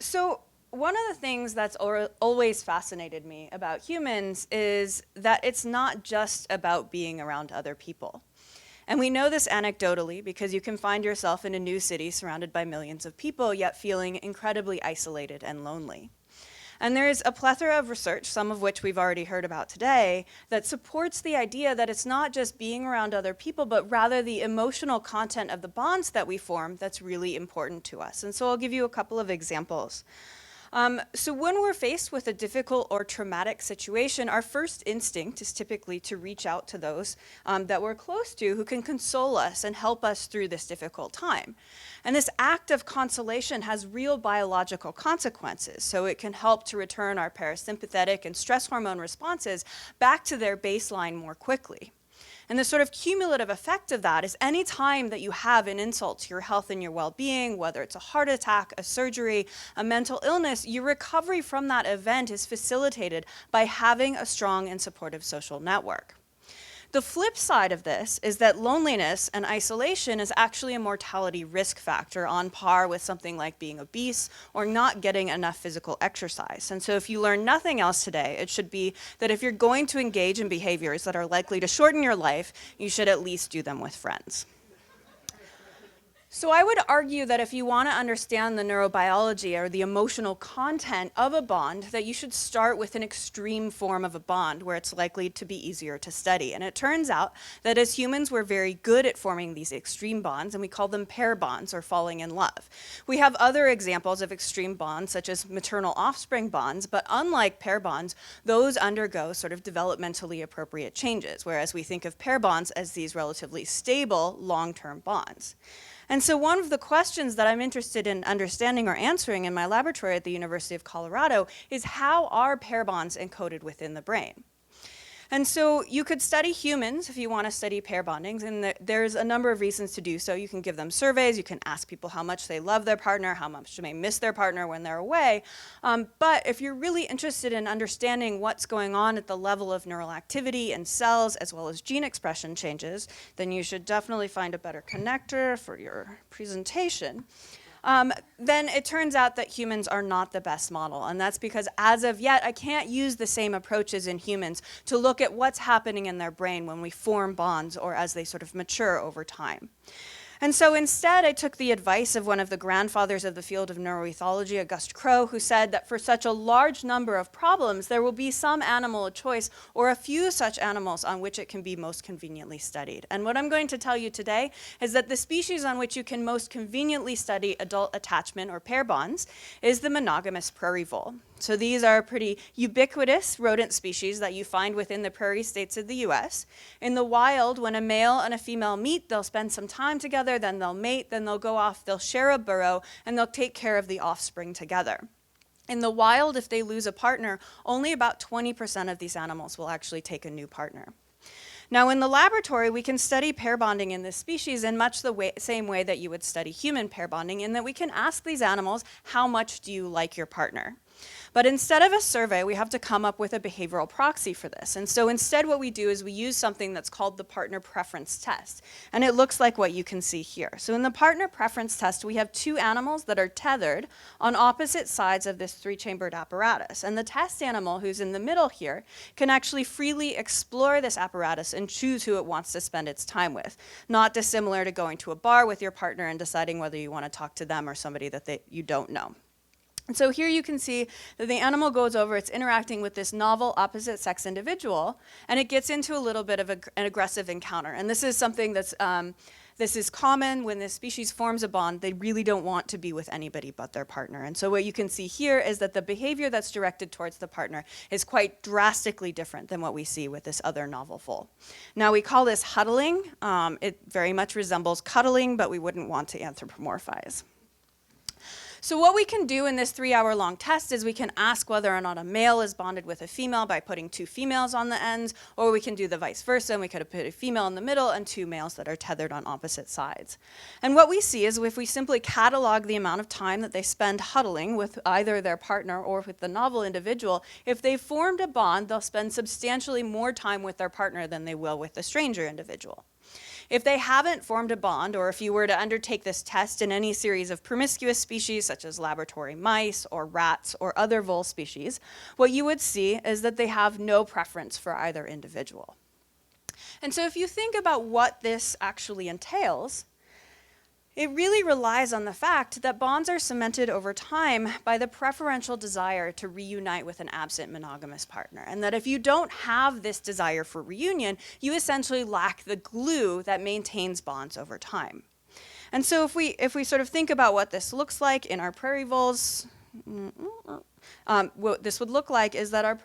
So one of the things that's always fascinated me about humans is that it's not just about being around other people. And we know this anecdotally because you can find yourself in a new city surrounded by millions of people, yet feeling incredibly isolated and lonely. And there's a plethora of research, some of which we've already heard about today, that supports the idea that it's not just being around other people, but rather the emotional content of the bonds that we form that's really important to us. And so I'll give you a couple of examples. So when we're faced with a difficult or traumatic situation, our first instinct is typically to reach out to those that we're close to who can console us and help us through this difficult time. And this act of consolation has real biological consequences, so it can help to return our parasympathetic and stress hormone responses back to their baseline more quickly. And the sort of cumulative effect of that is any time that you have an insult to your health and your well-being, whether it's a heart attack, a surgery, a mental illness, your recovery from that event is facilitated by having a strong and supportive social network. The flip side of this is that loneliness and isolation is actually a mortality risk factor on par with something like being obese or not getting enough physical exercise. And so if you learn nothing else today, it should be that if you're going to engage in behaviors that are likely to shorten your life, you should at least do them with friends. So I would argue that if you want to understand the neurobiology or the emotional content of a bond, that you should start with an extreme form of a bond where it's likely to be easier to study. And it turns out that as humans, we're very good at forming these extreme bonds, and we call them pair bonds or falling in love. We have other examples of extreme bonds, such as maternal offspring bonds, but unlike pair bonds, those undergo sort of developmentally appropriate changes, whereas we think of pair bonds as these relatively stable long-term bonds. And so one of the questions that I'm interested in understanding or answering in my laboratory at the University of Colorado is how are pair bonds encoded within the brain? And so you could study humans if you want to study pair bondings, and there's a number of reasons to do so. You can give them surveys, you can ask people how much they love their partner, how much they may miss their partner when they're away. But if you're really interested in understanding what's going on at the level of neural activity in cells as well as gene expression changes, then you should definitely find a better connector for your presentation. Then it turns out that humans are not the best model. And that's because as of yet, I can't use the same approaches in humans to look at what's happening in their brain when we form bonds or as they sort of mature over time. And so instead, I took the advice of one of the grandfathers of the field of neuroethology, Auguste Crowe, who said that for such a large number of problems, there will be some animal of choice or a few such animals on which it can be most conveniently studied. And what I'm going to tell you today is that the species on which you can most conveniently study adult attachment or pair bonds is the monogamous prairie vole. So these are pretty ubiquitous rodent species that you find within the prairie states of the US. In the wild, when a male and a female meet, they'll spend some time together, then they'll mate, then they'll go off, they'll share a burrow, and they'll take care of the offspring together. In the wild, if they lose a partner, only about 20% of these animals will actually take a new partner. Now, in the laboratory, we can study pair bonding in this species in much the same way that you would study human pair bonding, in that we can ask these animals, how much do you like your partner? But instead of a survey, we have to come up with a behavioral proxy for this. And so instead what we do is we use something that's called the partner preference test. And it looks like what you can see here. So in the partner preference test, we have two animals that are tethered on opposite sides of this three-chambered apparatus. And the test animal, who's in the middle here, can actually freely explore this apparatus and choose who it wants to spend its time with. Not dissimilar to going to a bar with your partner and deciding whether you want to talk to them or somebody that you don't know. And so here you can see that the animal goes over, it's interacting with this novel opposite sex individual, and it gets into a little bit of an aggressive encounter. And this is something that's, this is common when this species forms a bond, they really don't want to be with anybody but their partner. And so what you can see here is that the behavior that's directed towards the partner is quite drastically different than what we see with this other novel foal. Now we call this huddling. It very much resembles cuddling, but we wouldn't want to anthropomorphize. So what we can do in this 3-hour-long test is we can ask whether or not a male is bonded with a female by putting two females on the ends, or we can do the vice versa, and we could put a female in the middle and two males that are tethered on opposite sides. And what we see is if we simply catalog the amount of time that they spend huddling with either their partner or with the novel individual, if they've formed a bond, they'll spend substantially more time with their partner than they will with the stranger individual. If they haven't formed a bond, or if you were to undertake this test in any series of promiscuous species, such as laboratory mice or rats or other vole species, what you would see is that they have no preference for either individual. And so if you think about what this actually entails, it really relies on the fact that bonds are cemented over time by the preferential desire to reunite with an absent monogamous partner. And that if you don't have this desire for reunion, you essentially lack the glue that maintains bonds over time. And so if we sort of think about what this looks like in our prairie voles, what this would look like is that our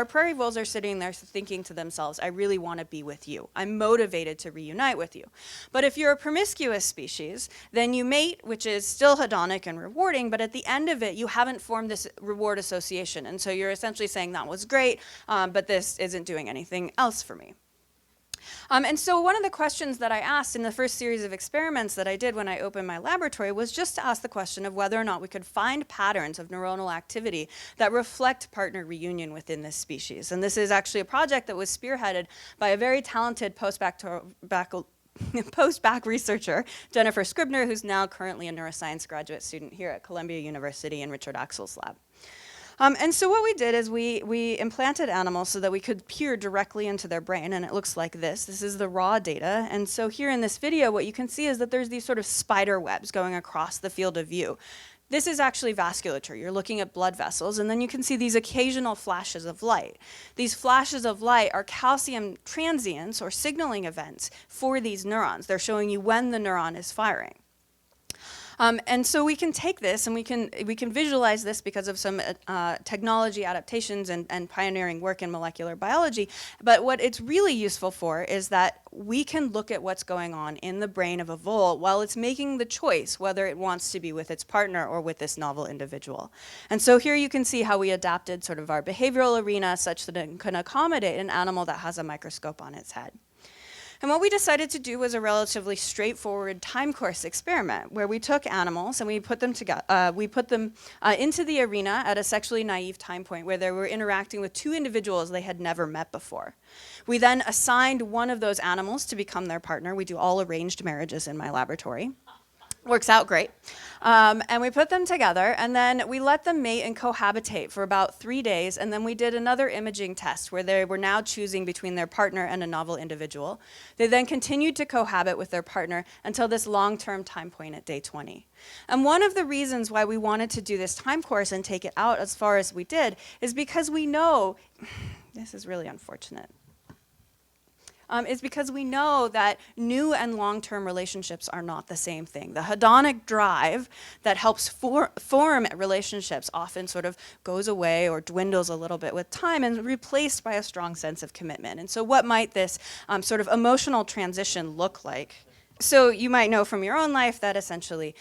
prairie voles are sitting there thinking to themselves, I really want to be with you. I'm motivated to reunite with you. But if you're a promiscuous species, then you mate, which is still hedonic and rewarding, but at the end of it, you haven't formed this reward association. And so you're essentially saying that was great, but this isn't doing anything else for me. And so one of the questions that I asked in the first series of experiments that I did when I opened my laboratory was just to ask the question of whether or not we could find patterns of neuronal activity that reflect partner reunion within this species. And this is actually a project that was spearheaded by a very talented post-bac researcher, Jennifer Scribner, who's now currently a neuroscience graduate student here at Columbia University in Richard Axel's lab. And so what we did is we implanted animals so that we could peer directly into their brain, and it looks like this. This is the raw data. And so here in this video, what you can see is that there's these sort of spider webs going across the field of view. This is actually vasculature. You're looking at blood vessels, and then you can see these occasional flashes of light. These flashes of light are calcium transients or signaling events for these neurons. They're showing you when the neuron is firing. And so we can take this and we can visualize this because of some technology adaptations and pioneering work in molecular biology. But what it's really useful for is that we can look at what's going on in the brain of a vole while it's making the choice whether it wants to be with its partner or with this novel individual. And so here you can see how we adapted sort of our behavioral arena such that it can accommodate an animal that has a microscope on its head. And what we decided to do was a relatively straightforward time course experiment where we took animals and we put them together. We put them into the arena at a sexually naive time point where they were interacting with two individuals they had never met before. We then assigned one of those animals to become their partner. We do all arranged marriages in my laboratory. Works out great. And we put them together, and then we let them mate and cohabitate for about 3 days, and then we did another imaging test where they were now choosing between their partner and a novel individual. They then continued to cohabit with their partner until this long-term time point at day 20. And one of the reasons why we wanted to do this time course and take it out as far as we did is because we know, this is really unfortunate, is because we know that new and long-term relationships are not the same thing. The hedonic drive that helps form relationships often sort of goes away or dwindles a little bit with time and replaced by a strong sense of commitment. And so what might this sort of emotional transition look like? So you might know from your own life that essentially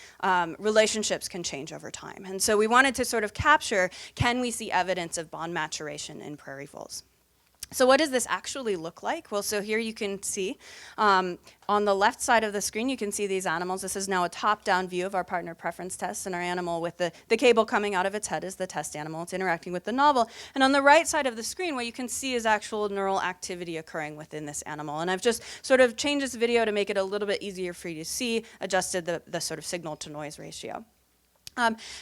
relationships can change over time. And so we wanted to sort of capture, can we see evidence of bond maturation in prairie voles? So what does this actually look like? Well, so here you can see on the left side of the screen, you can see these animals. This is now a top-down view of our partner preference test, and our animal with the cable coming out of its head is the test animal. It's interacting with the novel. And on the right side of the screen, what you can see is actual neural activity occurring within this animal. And I've just sort of changed this video to make it a little bit easier for you to see, adjusted the sort of signal-to-noise ratio.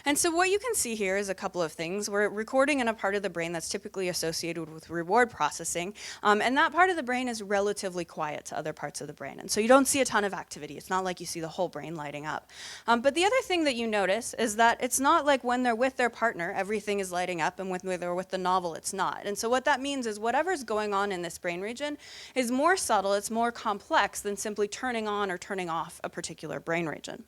And so what you can see here is a couple of things. We're recording in a part of the brain that's typically associated with reward processing, and that part of the brain is relatively quiet to other parts of the brain. And so you don't see a ton of activity. It's not like you see the whole brain lighting up. But the other thing that you notice is that it's not like when they're with their partner, everything is lighting up, and when they're with the novel, it's not. And so what that means is whatever's going on in this brain region is more subtle, it's more complex than simply turning on or turning off a particular brain region.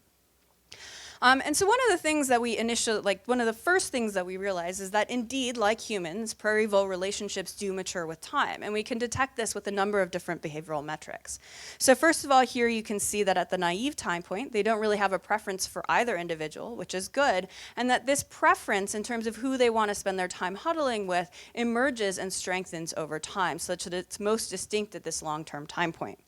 And so one of the things that one of the first things that we realize is that indeed, like humans, prairie vole relationships do mature with time. And we can detect this with a number of different behavioral metrics. So first of all, here you can see that at the naive time point, they don't really have a preference for either individual, which is good. And that this preference in terms of who they want to spend their time huddling with emerges and strengthens over time, such that it's most distinct at this long-term time point.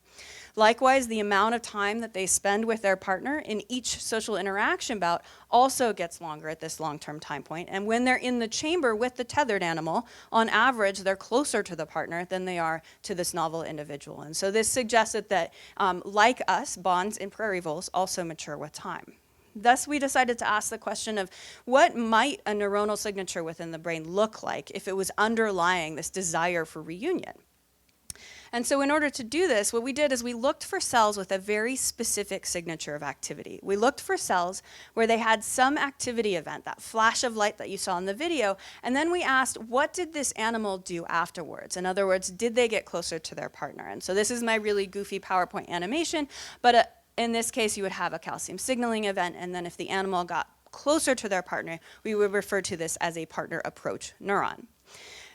Likewise, the amount of time that they spend with their partner in each social interaction bout also gets longer at this long-term time point. And when they're in the chamber with the tethered animal, on average, they're closer to the partner than they are to this novel individual. And so this suggested that, like us, bonds in prairie voles also mature with time. Thus, we decided to ask the question of what might a neuronal signature within the brain look like if it was underlying this desire for reunion. And so in order to do this, what we did is we looked for cells with a very specific signature of activity. We looked for cells where they had some activity event, that flash of light that you saw in the video, and then we asked, what did this animal do afterwards? In other words, did they get closer to their partner? And so this is my really goofy PowerPoint animation, but in this case, you would have a calcium signaling event, and then if the animal got closer to their partner, we would refer to this as a partner approach neuron.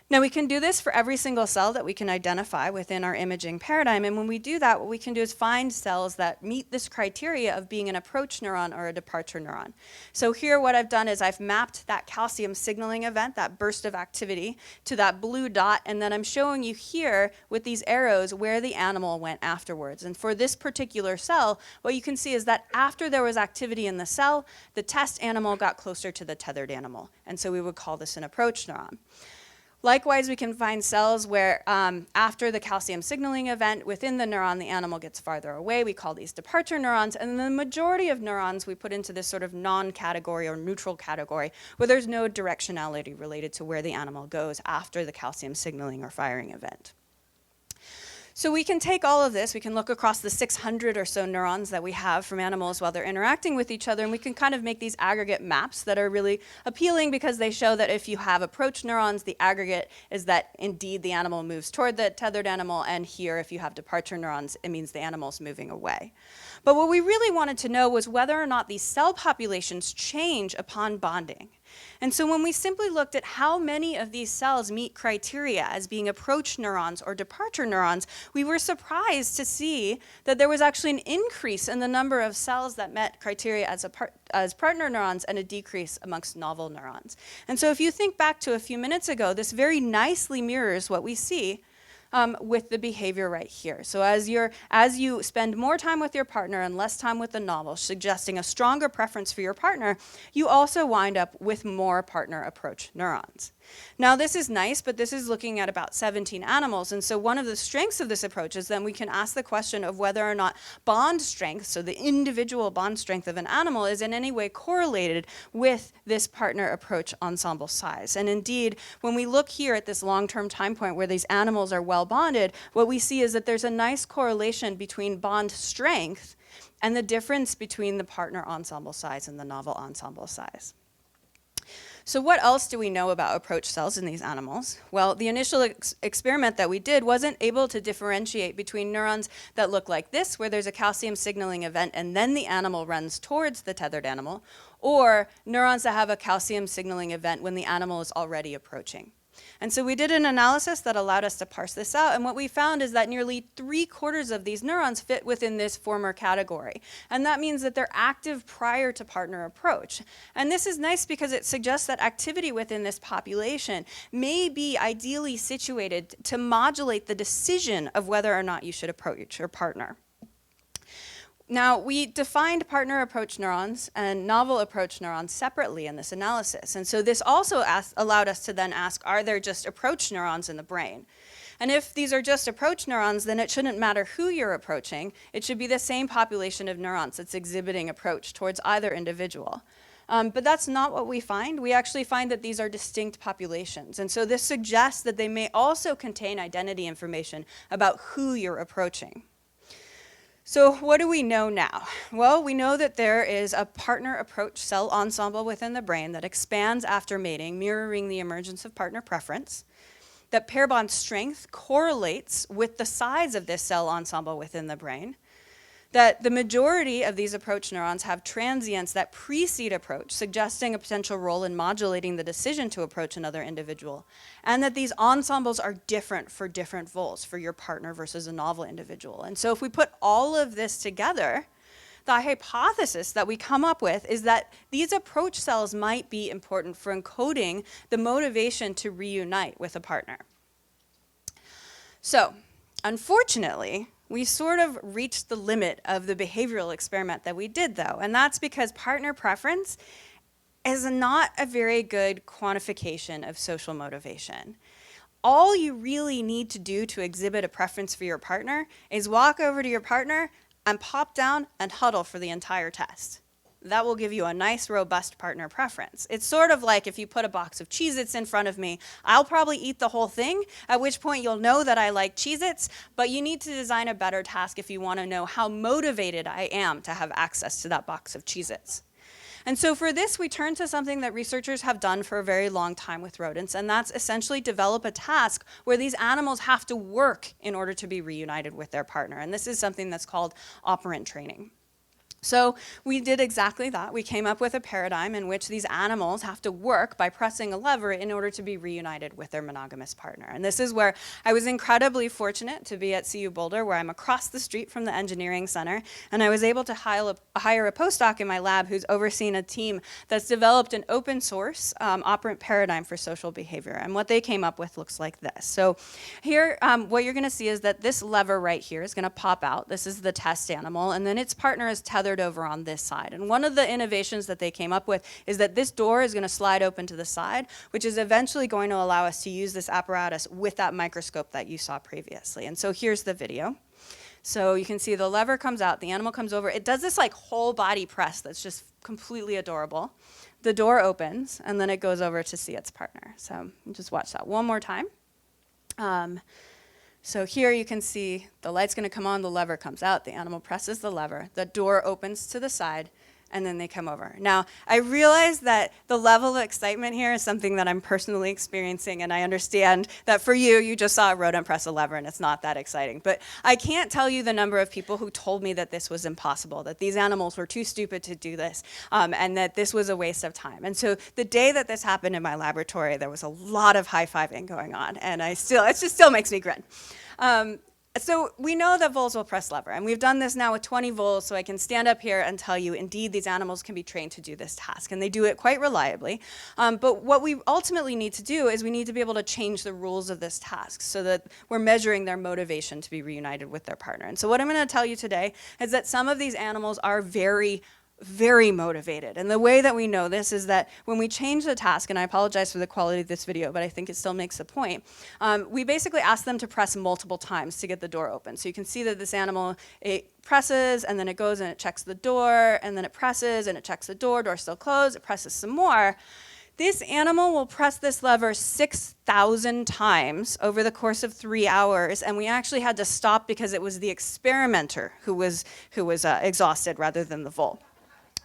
Now, we can do this for every single cell that we can identify within our imaging paradigm, and when we do that, what we can do is find cells that meet this criteria of being an approach neuron or a departure neuron. So here what I've done is I've mapped that calcium signaling event, that burst of activity, to that blue dot, and then I'm showing you here with these arrows where the animal went afterwards. And for this particular cell, what you can see is that after there was activity in the cell, the test animal got closer to the tethered animal, and so we would call this an approach neuron. Likewise, we can find cells where after the calcium signaling event within the neuron, the animal gets farther away. We call these departure neurons. And the majority of neurons we put into this sort of non-category or neutral category where there's no directionality related to where the animal goes after the calcium signaling or firing event. So we can take all of this, we can look across the 600 or so neurons that we have from animals while they're interacting with each other, and we can kind of make these aggregate maps that are really appealing because they show that if you have approach neurons, the aggregate is that indeed the animal moves toward the tethered animal, and here if you have departure neurons, it means the animal's moving away. But what we really wanted to know was whether or not these cell populations change upon bonding. And so when we simply looked at how many of these cells meet criteria as being approach neurons or departure neurons, we were surprised to see that there was actually an increase in the number of cells that met criteria as partner neurons and a decrease amongst novel neurons. And so if you think back to a few minutes ago, this very nicely mirrors what we see with the behavior right here. So as you spend more time with your partner and less time with the novel, suggesting a stronger preference for your partner, you also wind up with more partner approach neurons. Now this is nice, but this is looking at about 17 animals, and so one of the strengths of this approach is then we can ask the question of whether or not bond strength, so the individual bond strength of an animal, is in any way correlated with this partner approach ensemble size. And indeed, when we look here at this long-term time point where these animals are well bonded, what we see is that there's a nice correlation between bond strength and the difference between the partner ensemble size and the novel ensemble size. So what else do we know about approach cells in these animals? Well, the initial experiment that we did wasn't able to differentiate between neurons that look like this, where there's a calcium signaling event and then the animal runs towards the tethered animal, or neurons that have a calcium signaling event when the animal is already approaching. And so we did an analysis that allowed us to parse this out, and what we found is that nearly 3/4 of these neurons fit within this former category. And that means that they're active prior to partner approach. And this is nice because it suggests that activity within this population may be ideally situated to modulate the decision of whether or not you should approach your partner. Now, we defined partner approach neurons and novel approach neurons separately in this analysis. And so this also allowed us to then ask, are there just approach neurons in the brain? And if these are just approach neurons, then it shouldn't matter who you're approaching. It should be the same population of neurons that's exhibiting approach towards either individual. But that's not what we find. We actually find that these are distinct populations. And so this suggests that they may also contain identity information about who you're approaching. So what do we know now? Well, we know that there is a partner approach cell ensemble within the brain that expands after mating, mirroring the emergence of partner preference, that pair bond strength correlates with the size of this cell ensemble within the brain, that the majority of these approach neurons have transients that precede approach, suggesting a potential role in modulating the decision to approach another individual, and that these ensembles are different for different voles, for your partner versus a novel individual. And so if we put all of this together, the hypothesis that we come up with is that these approach cells might be important for encoding the motivation to reunite with a partner. So, unfortunately, we sort of reached the limit of the behavioral experiment that we did, though, and that's because partner preference is not a very good quantification of social motivation. All you really need to do to exhibit a preference for your partner is walk over to your partner and pop down and huddle for the entire test. That will give you a nice, robust partner preference. It's sort of like if you put a box of Cheez-Its in front of me, I'll probably eat the whole thing, at which point you'll know that I like Cheez-Its, but you need to design a better task if you want to know how motivated I am to have access to that box of Cheez-Its. And so for this, we turn to something that researchers have done for a very long time with rodents, and that's essentially develop a task where these animals have to work in order to be reunited with their partner. And this is something that's called operant training. So we did exactly that. We came up with a paradigm in which these animals have to work by pressing a lever in order to be reunited with their monogamous partner. And this is where I was incredibly fortunate to be at CU Boulder, where I'm across the street from the engineering center, and I was able to hire a postdoc in my lab who's overseen a team that's developed an open source operant paradigm for social behavior. And what they came up with looks like this. So here, what you're going to see is that this lever right here is going to pop out. This is the test animal, and then its partner is tethered over on this side. And one of the innovations that they came up with is that this door is going to slide open to the side, which is eventually going to allow us to use this apparatus with that microscope that you saw previously. And so here's the video. So you can see the lever comes out, the animal comes over. It does this like whole body press that's just completely adorable. The door opens, and then it goes over to see its partner. So just watch that one more time. So here you can see the light's going to come on, the lever comes out, the animal presses the lever, the door opens to the side, and then they come over. Now, I realize that the level of excitement here is something that I'm personally experiencing, and I understand that for you, you just saw a rodent press a lever, and it's not that exciting. But I can't tell you the number of people who told me that this was impossible, that these animals were too stupid to do this, and that this was a waste of time. And so the day that this happened in my laboratory, there was a lot of high-fiving going on, and it just still makes me grin. So we know that voles will press lever, and we've done this now with 20 voles, so I can stand up here and tell you, indeed, these animals can be trained to do this task, and they do it quite reliably. But what we ultimately need to do is we need to be able to change the rules of this task so that we're measuring their motivation to be reunited with their partner. And so what I'm going to tell you today is that some of these animals are very motivated. And the way that we know this is that when we change the task, and I apologize for the quality of this video, but I think it still makes the point, we basically ask them to press multiple times to get the door open. So you can see that this animal, it presses, and then it goes and it checks the door, and then it presses and it checks the door, door's still closed, it presses some more. This animal will press this lever 6,000 times over the course of 3 hours, and we actually had to stop because it was the experimenter who was exhausted rather than the vole.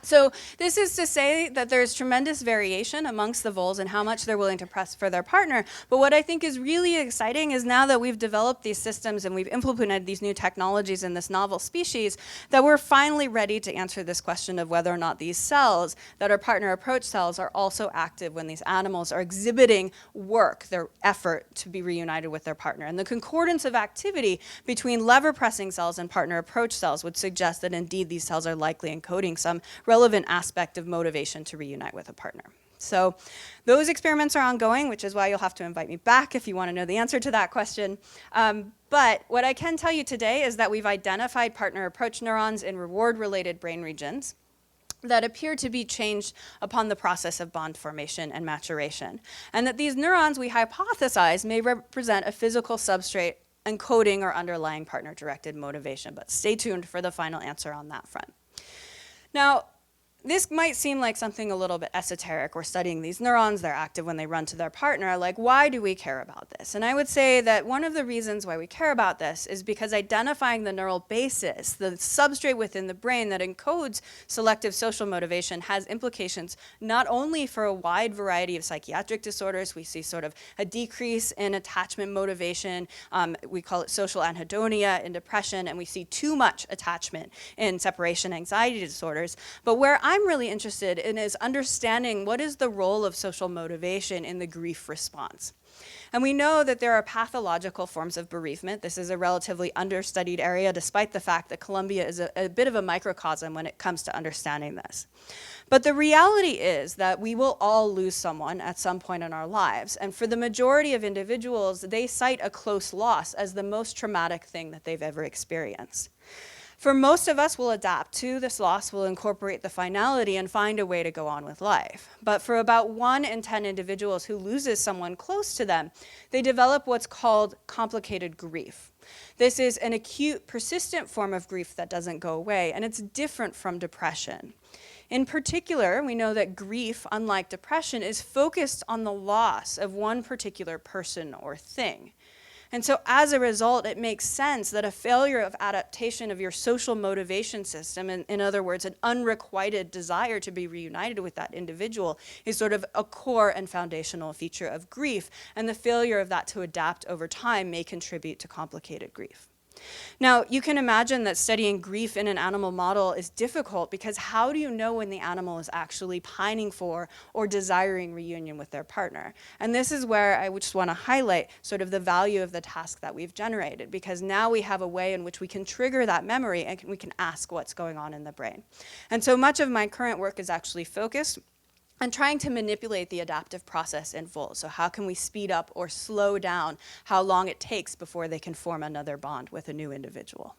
So this is to say that there's tremendous variation amongst the voles and how much they're willing to press for their partner. But what I think is really exciting is now that we've developed these systems and we've implemented these new technologies in this novel species, that we're finally ready to answer this question of whether or not these cells that are partner approach cells are also active when these animals are exhibiting work, their effort to be reunited with their partner. And the concordance of activity between lever pressing cells and partner approach cells would suggest that indeed these cells are likely encoding some relevant aspect of motivation to reunite with a partner. So those experiments are ongoing, which is why you'll have to invite me back if you want to know the answer to that question. But what I can tell you today is that we've identified partner approach neurons in reward-related brain regions that appear to be changed upon the process of bond formation and maturation. And that these neurons, we hypothesize, may represent a physical substrate encoding or underlying partner-directed motivation. But stay tuned for the final answer on that front. Now, this might seem like something a little bit esoteric. We're studying these neurons, they're active when they run to their partner. Like, why do we care about this? And I would say that one of the reasons why we care about this is because identifying the neural basis, the substrate within the brain that encodes selective social motivation, has implications not only for a wide variety of psychiatric disorders. We see sort of a decrease in attachment motivation. We call it social anhedonia in depression, and we see too much attachment in separation anxiety disorders. But where I'm really interested in is understanding what is the role of social motivation in the grief response. And we know that there are pathological forms of bereavement. This is a relatively understudied area, despite the fact that Columbia is a bit of a microcosm when it comes to understanding this. But the reality is that we will all lose someone at some point in our lives. And for the majority of individuals, they cite a close loss as the most traumatic thing that they've ever experienced. For most of us, we'll adapt to this loss, we'll incorporate the finality and find a way to go on with life. But for about 1 in 10 individuals who loses someone close to them, they develop what's called complicated grief. This is an acute, persistent form of grief that doesn't go away, and it's different from depression. In particular, we know that grief, unlike depression, is focused on the loss of one particular person or thing. And so as a result, it makes sense that a failure of adaptation of your social motivation system, in other words, an unrequited desire to be reunited with that individual, is sort of a core and foundational feature of grief, and the failure of that to adapt over time may contribute to complicated grief. Now, you can imagine that studying grief in an animal model is difficult because how do you know when the animal is actually pining for or desiring reunion with their partner? And this is where I just want to highlight sort of the value of the task that we've generated, because now we have a way in which we can trigger that memory and we can ask what's going on in the brain. And so much of my current work is actually focused and trying to manipulate the adaptive process in full. So how can we speed up or slow down how long it takes before they can form another bond with a new individual?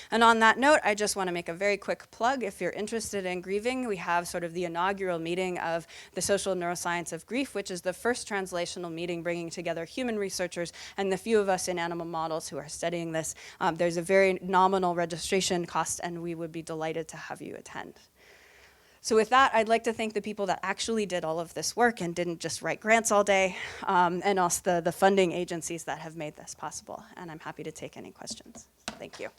And on that note, I just want to make a very quick plug. If you're interested in grieving, we have sort of the inaugural meeting of the Social Neuroscience of Grief, which is the first translational meeting bringing together human researchers and the few of us in animal models who are studying this. There's a very nominal registration cost, and we would be delighted to have you attend. So with that, I'd like to thank the people that actually did all of this work and didn't just write grants all day, and also the funding agencies that have made this possible. And I'm happy to take any questions. Thank you.